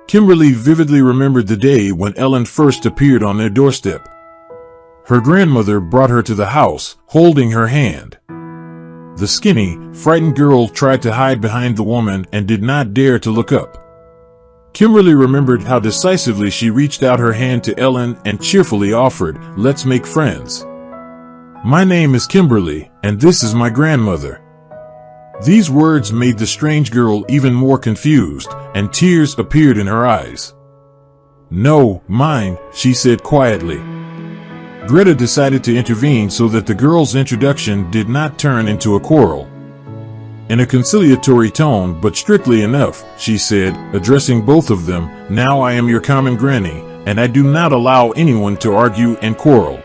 Kimberly vividly remembered the day when Ellen first appeared on their doorstep. Her grandmother brought her to the house, holding her hand. The skinny, frightened girl tried to hide behind the woman and did not dare to look up. Kimberly remembered how decisively she reached out her hand to Ellen and cheerfully offered, "Let's make friends. My name is Kimberly, and this is my grandmother." These words made the strange girl even more confused, and tears appeared in her eyes. "No, mine," she said quietly. Greta decided to intervene so that the girl's introduction did not turn into a quarrel. In a conciliatory tone, but strictly enough, she said, addressing both of them, "Now I am your common granny, and I do not allow anyone to argue and quarrel.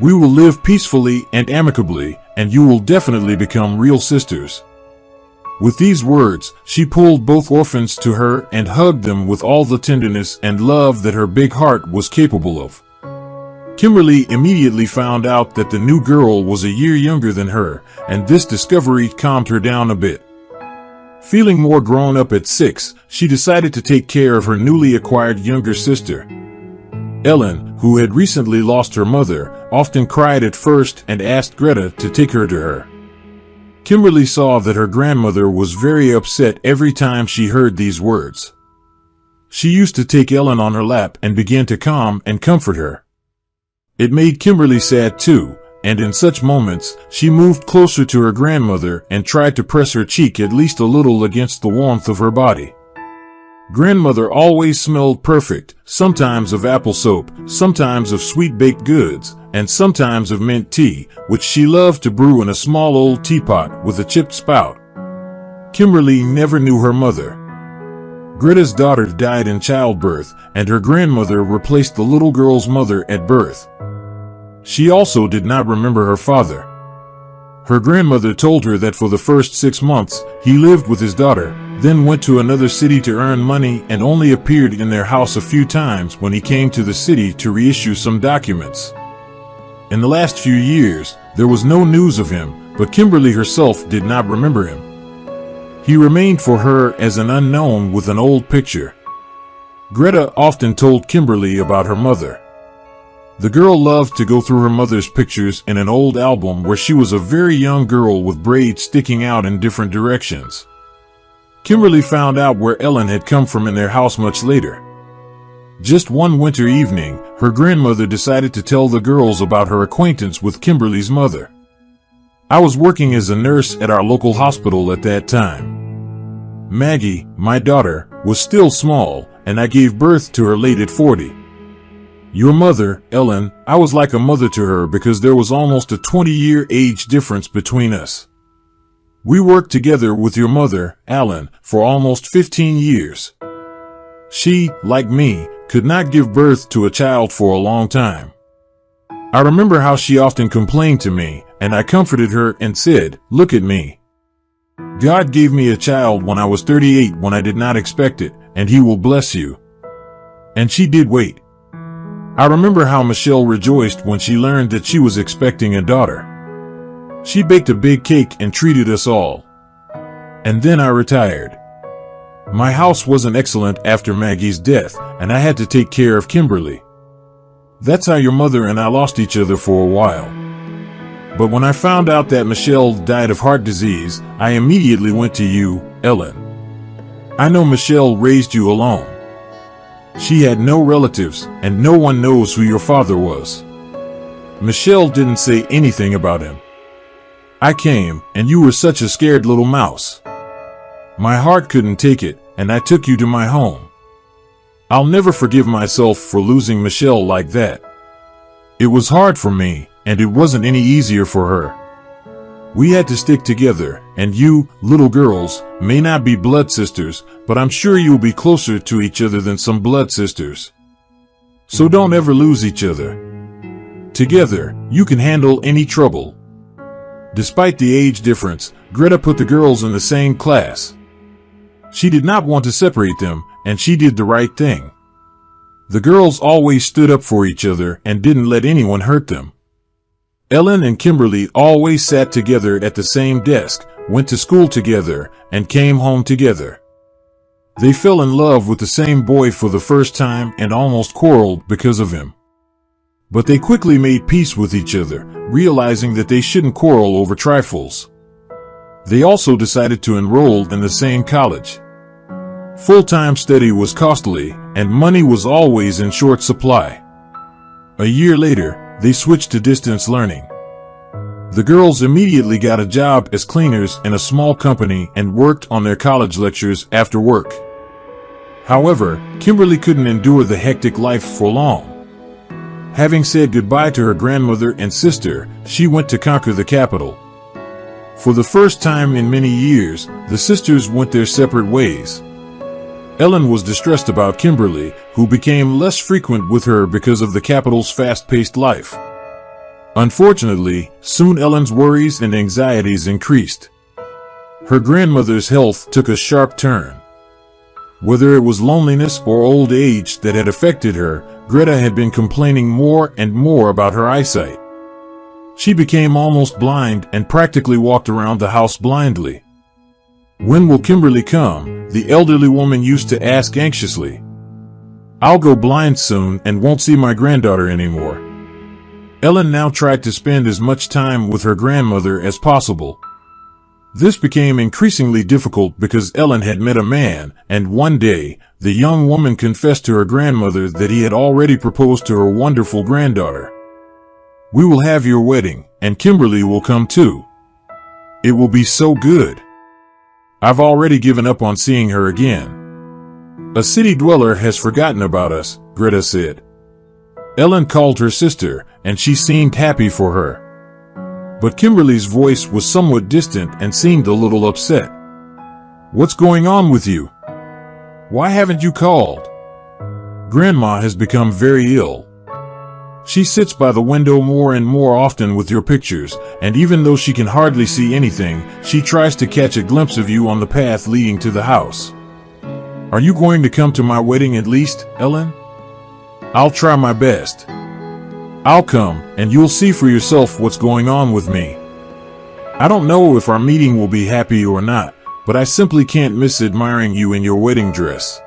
We will live peacefully and amicably, and you will definitely become real sisters." With these words, she pulled both orphans to her and hugged them with all the tenderness and love that her big heart was capable of. Kimberly immediately found out that the new girl was a year younger than her, and this discovery calmed her down a bit. Feeling more grown up at 6, she decided to take care of her newly acquired younger sister. Ellen, who had recently lost her mother, often cried at first and asked Greta to take her to her. Kimberly saw that her grandmother was very upset every time she heard these words. She used to take Ellen on her lap and began to calm and comfort her. It made Kimberly sad too, and in such moments, she moved closer to her grandmother and tried to press her cheek at least a little against the warmth of her body. Grandmother always smelled perfect, sometimes of apple soap, sometimes of sweet baked goods, and sometimes of mint tea, which she loved to brew in a small old teapot with a chipped spout. Kimberly never knew her mother. Greta's daughter died in childbirth, and her grandmother replaced the little girl's mother at birth. She also did not remember her father. Her grandmother told her that for the first 6 months, he lived with his daughter, then went to another city to earn money and only appeared in their house a few times when he came to the city to reissue some documents. In the last few years, there was no news of him, but Kimberly herself did not remember him. He remained for her as an unknown with an old picture. Greta often told Kimberly about her mother. The girl loved to go through her mother's pictures in an old album where she was a very young girl with braids sticking out in different directions. Kimberly found out where Ellen had come from in their house much later. Just one winter evening, her grandmother decided to tell the girls about her acquaintance with Kimberly's mother. "I was working as a nurse at our local hospital at that time. Maggie, my daughter, was still small, and I gave birth to her late at 40. Your mother, Ellen, I was like a mother to her because there was almost a 20-year age difference between us. We worked together with your mother, Ellen, for almost 15 years. She, like me, could not give birth to a child for a long time. I remember how she often complained to me, and I comforted her and said, 'Look at me. God gave me a child when I was 38 when I did not expect it, and He will bless you.' And she did wait. I remember how Michelle rejoiced when she learned that she was expecting a daughter. She baked a big cake and treated us all. And then I retired. My house wasn't excellent after Maggie's death, and I had to take care of Kimberly. That's how your mother and I lost each other for a while. But when I found out that Michelle died of heart disease, I immediately went to you, Ellen. I know Michelle raised you alone. She had no relatives, and no one knows who your father was. Michelle didn't say anything about him. I came, and you were such a scared little mouse. My heart couldn't take it, and I took you to my home. I'll never forgive myself for losing Michelle like that. It was hard for me, and it wasn't any easier for her. We had to stick together, and you, little girls, may not be blood sisters, but I'm sure you'll be closer to each other than some blood sisters. So don't ever lose each other. Together, you can handle any trouble." Despite the age difference, Greta put the girls in the same class. She did not want to separate them, and she did the right thing. The girls always stood up for each other and didn't let anyone hurt them. Ellen and Kimberly always sat together at the same desk, went to school together, and came home together. They fell in love with the same boy for the first time and almost quarreled because of him. But they quickly made peace with each other, realizing that they shouldn't quarrel over trifles. They also decided to enroll in the same college. Full-time study was costly, and money was always in short supply. A year later, they switched to distance learning. The girls immediately got a job as cleaners in a small company and worked on their college lectures after work. However, Kimberly couldn't endure the hectic life for long. Having said goodbye to her grandmother and sister, she went to conquer the capital. For the first time in many years, the sisters went their separate ways. Ellen was distressed about Kimberly, who became less frequent with her because of the capital's fast-paced life. Unfortunately, soon Ellen's worries and anxieties increased. Her grandmother's health took a sharp turn. Whether it was loneliness or old age that had affected her, Greta had been complaining more and more about her eyesight. She became almost blind and practically walked around the house blindly. "When will Kimberly come?" the elderly woman used to ask anxiously. "I'll go blind soon and won't see my granddaughter anymore." Ellen now tried to spend as much time with her grandmother as possible. This became increasingly difficult because Ellen had met a man, and one day, the young woman confessed to her grandmother that he had already proposed to her wonderful granddaughter. "We will have your wedding, and Kimberly will come too. It will be so good. I've already given up on seeing her again." "A city dweller has forgotten about us," Greta said. Ellen called her sister, and she seemed happy for her. But Kimberly's voice was somewhat distant and seemed a little upset. "What's going on with you? Why haven't you called? Grandma has become very ill. She sits by the window more and more often with your pictures, and even though she can hardly see anything, she tries to catch a glimpse of you on the path leading to the house. Are you going to come to my wedding at least, Ellen?" "I'll try my best. I'll come, and you'll see for yourself what's going on with me. I don't know if our meeting will be happy or not, but I simply can't miss admiring you in your wedding dress."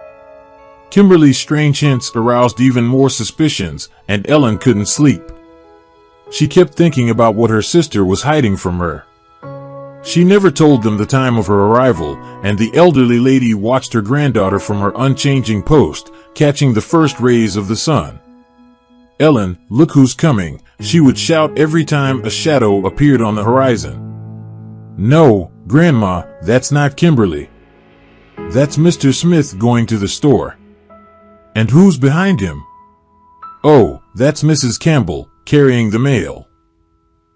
Kimberly's strange hints aroused even more suspicions, and Ellen couldn't sleep. She kept thinking about what her sister was hiding from her. She never told them the time of her arrival, and the elderly lady watched her granddaughter from her unchanging post, catching the first rays of the sun. "Ellen, look who's coming," she would shout every time a shadow appeared on the horizon. "No, Grandma, that's not Kimberly. That's Mr. Smith going to the store." "And who's behind him?" "Oh, that's Mrs. Campbell, carrying the mail."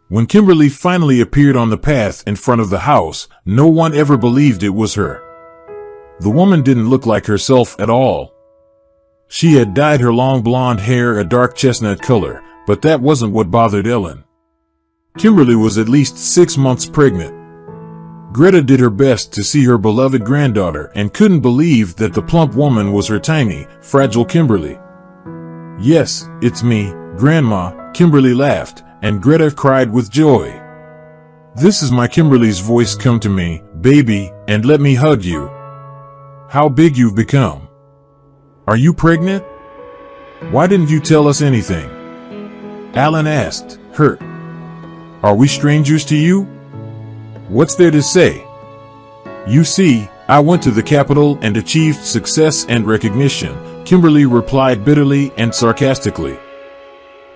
When Kimberly finally appeared on the path in front of the house, no one ever believed it was her. The woman didn't look like herself at all. She had dyed her long blonde hair a dark chestnut color, but that wasn't what bothered Ellen. Kimberly was at least 6 months pregnant. Greta did her best to see her beloved granddaughter and couldn't believe that the plump woman was her tiny, fragile Kimberly. "Yes, it's me, Grandma," Kimberly laughed, and Greta cried with joy. "This is my Kimberly's voice. Come to me, baby, and let me hug you. How big you've become. Are you pregnant? Why didn't you tell us anything?" Alan asked, hurt. "Are we strangers to you? What's there to say? You see, I went to the capital and achieved success and recognition," Kimberly replied bitterly and sarcastically.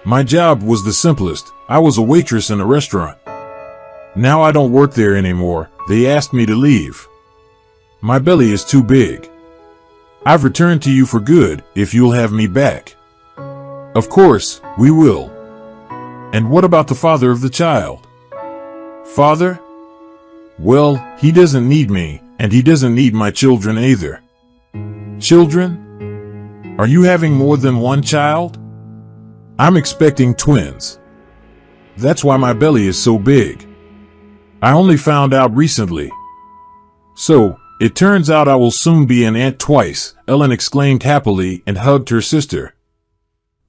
"My job was the simplest. I was a waitress in a restaurant. Now I don't work there anymore. They asked me to leave. My belly is too big. I've returned to you for good, if you'll have me back." "Of course, we will. And what about the father of the child?" "Father? Well, he doesn't need me, and he doesn't need my children either." "Children? Are you having more than one child?" "I'm expecting twins. That's why my belly is so big. I only found out recently. So, it turns out I will soon be an aunt twice," Ellen exclaimed happily and hugged her sister.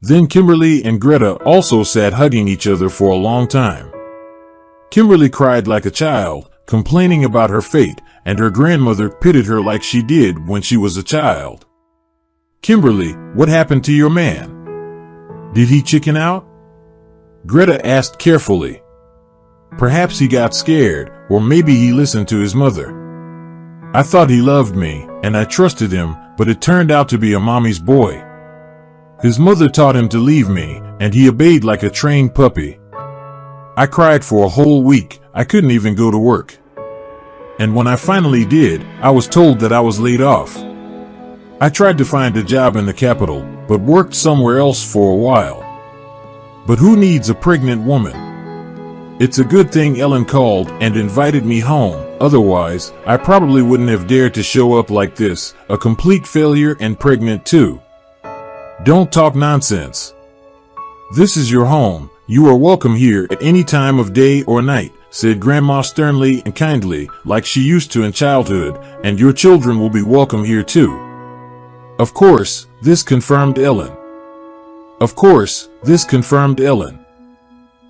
Then Kimberly and Greta also sat hugging each other for a long time. Kimberly cried like a child, complaining about her fate, and her grandmother pitied her like she did when she was a child. "Kimberly, what happened to your man? Did he chicken out?" Greta asked carefully. "Perhaps he got scared, or maybe he listened to his mother. I thought he loved me, and I trusted him, but it turned out to be a mommy's boy. His mother taught him to leave me, and he obeyed like a trained puppy. I cried for a whole week. I couldn't even go to work. And when I finally did, I was told that I was laid off. I tried to find a job in the capital, but worked somewhere else for a while. But who needs a pregnant woman? It's a good thing Ellen called and invited me home. Otherwise, I probably wouldn't have dared to show up like this, a complete failure and pregnant too. Don't talk nonsense. This is your home. You are welcome here at any time of day or night," said Grandma sternly and kindly, like she used to in childhood, "and your children will be welcome here too." Of course, this confirmed Ellen.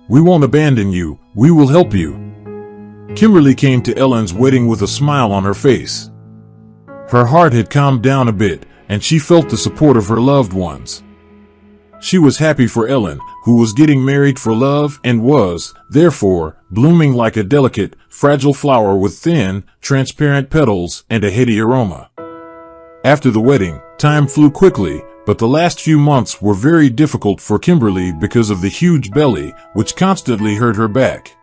"We won't abandon you. We will help you." Kimberly came to Ellen's wedding with a smile on her face. Her heart had calmed down a bit, and she felt the support of her loved ones. She was happy for Ellen, who was getting married for love and was, therefore, blooming like a delicate, fragile flower with thin, transparent petals and a heady aroma. After the wedding, time flew quickly, but the last few months were very difficult for Kimberly because of the huge belly, which constantly hurt her back.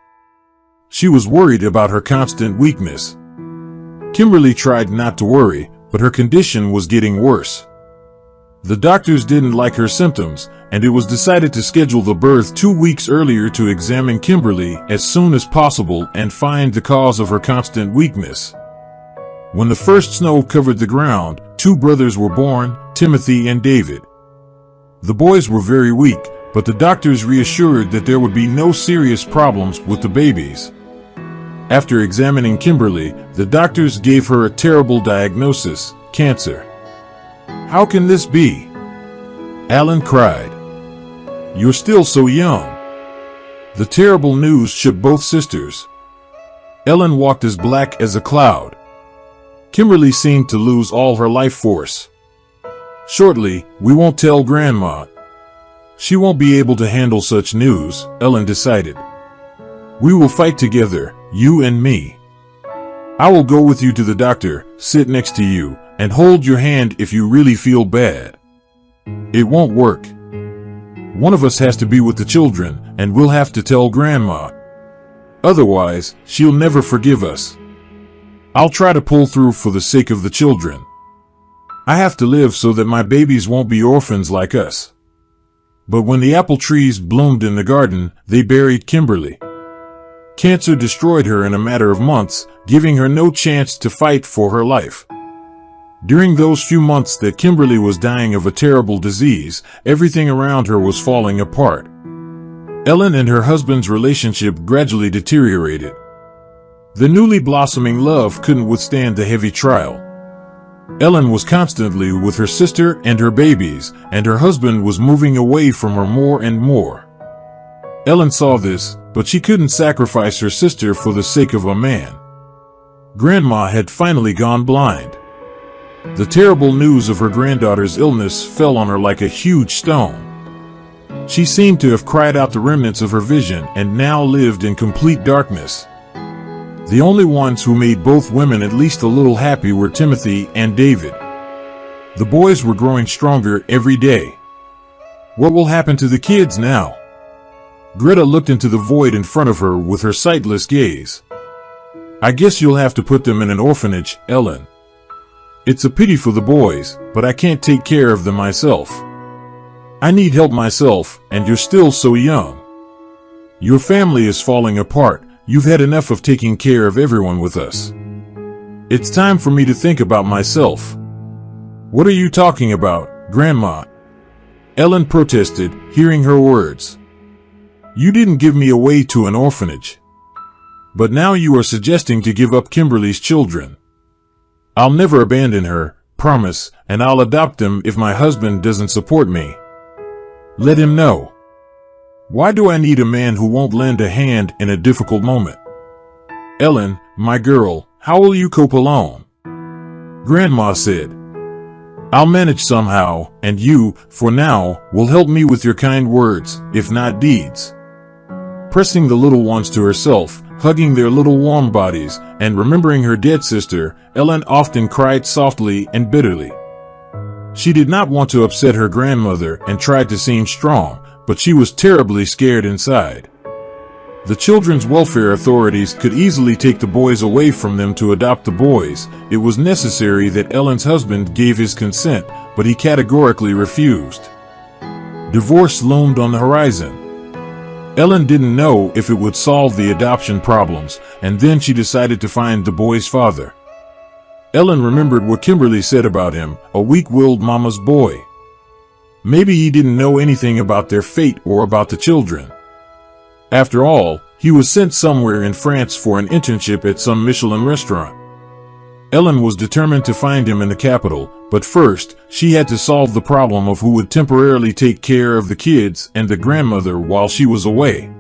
She was worried about her constant weakness. Kimberly tried not to worry, but her condition was getting worse. The doctors didn't like her symptoms, and it was decided to schedule the birth 2 weeks earlier to examine Kimberly as soon as possible and find the cause of her constant weakness. When the first snow covered the ground, 2 brothers were born, Timothy and David. The boys were very weak, but the doctors reassured that there would be no serious problems with the babies. After examining Kimberly, the doctors gave her a terrible diagnosis: cancer. "How can this be?" Alan cried. "You're still so young." The terrible news shook both sisters. Ellen walked as black as a cloud. Kimberly seemed to lose all her life force. "Shortly, we won't tell Grandma. She won't be able to handle such news," Ellen decided. "We will fight together, you and me. I will go with you to the doctor, sit next to you, and hold your hand if you really feel bad. It won't work. One of us has to be with the children, and we'll have to tell Grandma. Otherwise, she'll never forgive us. I'll try to pull through for the sake of the children. I have to live so that my babies won't be orphans like us." But when the apple trees bloomed in the garden, they buried Kimberly. Cancer destroyed her in a matter of months, giving her no chance to fight for her life. During those few months that Kimberly was dying of a terrible disease, everything around her was falling apart. Ellen and her husband's relationship gradually deteriorated. The newly blossoming love couldn't withstand the heavy trial. Ellen was constantly with her sister and her babies, and her husband was moving away from her more and more. Ellen saw this, but she couldn't sacrifice her sister for the sake of a man. Grandma had finally gone blind. The terrible news of her granddaughter's illness fell on her like a huge stone. She seemed to have cried out the remnants of her vision and now lived in complete darkness. The only ones who made both women at least a little happy were Timothy and David. The boys were growing stronger every day. What will happen to the kids now? Greta looked into the void in front of her with her sightless gaze. "I guess you'll have to put them in an orphanage, Ellen. It's a pity for the boys, but I can't take care of them myself. I need help myself, and you're still so young. Your family is falling apart. You've had enough of taking care of everyone with us. It's time for me to think about myself." "What are you talking about, Grandma?" Ellen protested, hearing her words. "You didn't give me away to an orphanage. But now you are suggesting to give up Kimberly's children. I'll never abandon her, promise, and I'll adopt them if my husband doesn't support me. Let him know. Why do I need a man who won't lend a hand in a difficult moment? Ellen, my girl, how will you cope alone?" Grandma said, "I'll manage somehow, and you, for now, will help me with your kind words, if not deeds." Pressing the little ones to herself, hugging their little warm bodies, and remembering her dead sister, Ellen often cried softly and bitterly. She did not want to upset her grandmother and tried to seem strong, but she was terribly scared inside. The children's welfare authorities could easily take the boys away from them to adopt the boys. It was necessary that Ellen's husband gave his consent, but he categorically refused. Divorce loomed on the horizon. Ellen didn't know if it would solve the adoption problems, and then she decided to find the boy's father. Ellen remembered what Kimberly said about him, a weak-willed mama's boy. Maybe he didn't know anything about their fate or about the children. After all, he was sent somewhere in France for an internship at some Michelin restaurant. Ellen was determined to find him in the capital, but first, she had to solve the problem of who would temporarily take care of the kids and the grandmother while she was away.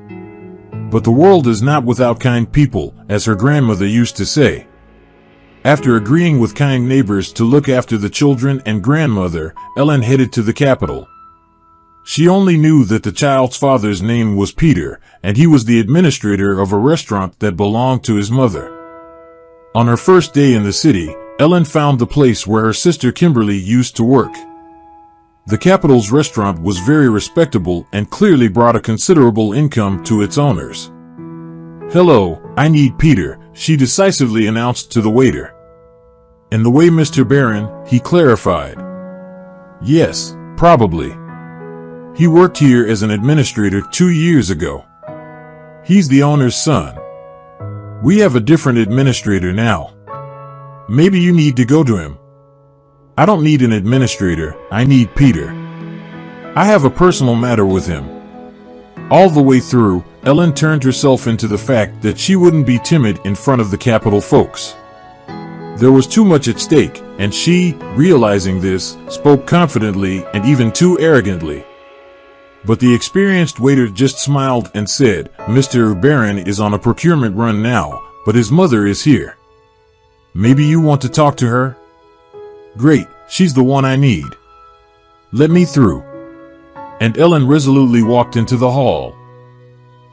But the world is not without kind people, as her grandmother used to say. After agreeing with kind neighbors to look after the children and grandmother, Ellen headed to the capital. She only knew that the child's father's name was Peter, and he was the administrator of a restaurant that belonged to his mother. On her first day in the city, Ellen found the place where her sister Kimberly used to work. The capital's restaurant was very respectable and clearly brought a considerable income to its owners. "Hello, I need Peter," she decisively announced to the waiter. "In the way, Mr. Barron," he clarified. "Yes, probably. He worked here as an administrator 2 years ago. He's the owner's son. We have a different administrator now. Maybe you need to go to him." "I don't need an administrator, I need Peter. I have a personal matter with him." All the way through, Ellen turned herself into the fact that she wouldn't be timid in front of the capital folks. There was too much at stake, and she, realizing this, spoke confidently and even too arrogantly. But the experienced waiter just smiled and said, "Mr. Barron is on a procurement run now, but his mother is here. Maybe you want to talk to her?" "Great, she's the one I need. Let me through." And Ellen resolutely walked into the hall.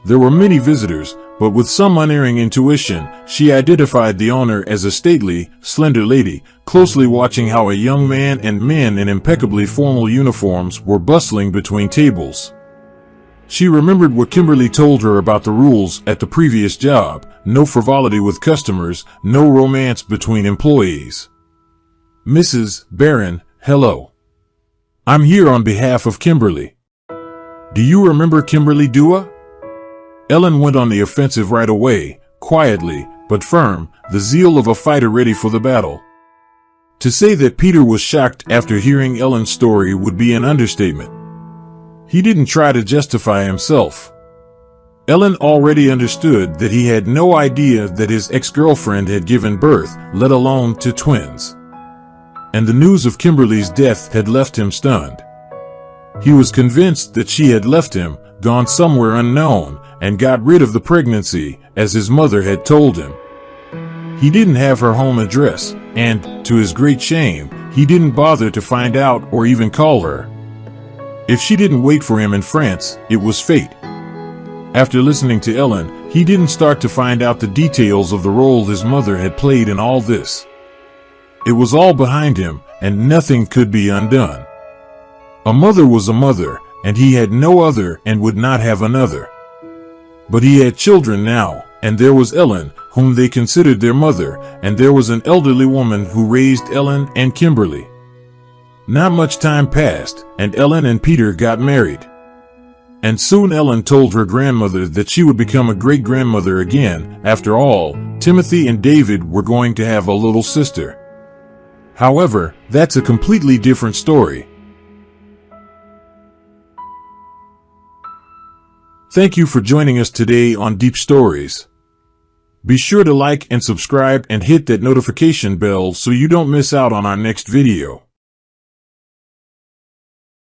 There were many visitors, but with some unerring intuition, she identified the owner as a stately, slender lady, closely watching how a young man and men in impeccably formal uniforms were bustling between tables. She remembered what Kimberly told her about the rules at the previous job: no frivolity with customers, no romance between employees. "Mrs. Barron, hello. I'm here on behalf of Kimberly. Do you remember Kimberly Dua?" Ellen went on the offensive right away, quietly, but firm, the zeal of a fighter ready for the battle. To say that Peter was shocked after hearing Ellen's story would be an understatement. He didn't try to justify himself. Ellen already understood that he had no idea that his ex-girlfriend had given birth, let alone to twins. And the news of Kimberly's death had left him stunned. He was convinced that she had left him, gone somewhere unknown, and got rid of the pregnancy, as his mother had told him. He didn't have her home address, and, to his great shame, he didn't bother to find out or even call her. If she didn't wait for him in France, it was fate. After listening to Ellen, he didn't start to find out the details of the role his mother had played in all this. It was all behind him, and nothing could be undone. A mother was a mother, and he had no other and would not have another. But he had children now, and there was Ellen, whom they considered their mother, and there was an elderly woman who raised Ellen and Kimberly. Not much time passed, and Ellen and Peter got married. And soon Ellen told her grandmother that she would become a great-grandmother again. After all, Timothy and David were going to have a little sister. However, that's a completely different story. Thank you for joining us today on Deep Stories. Be sure to like and subscribe and hit that notification bell so you don't miss out on our next video.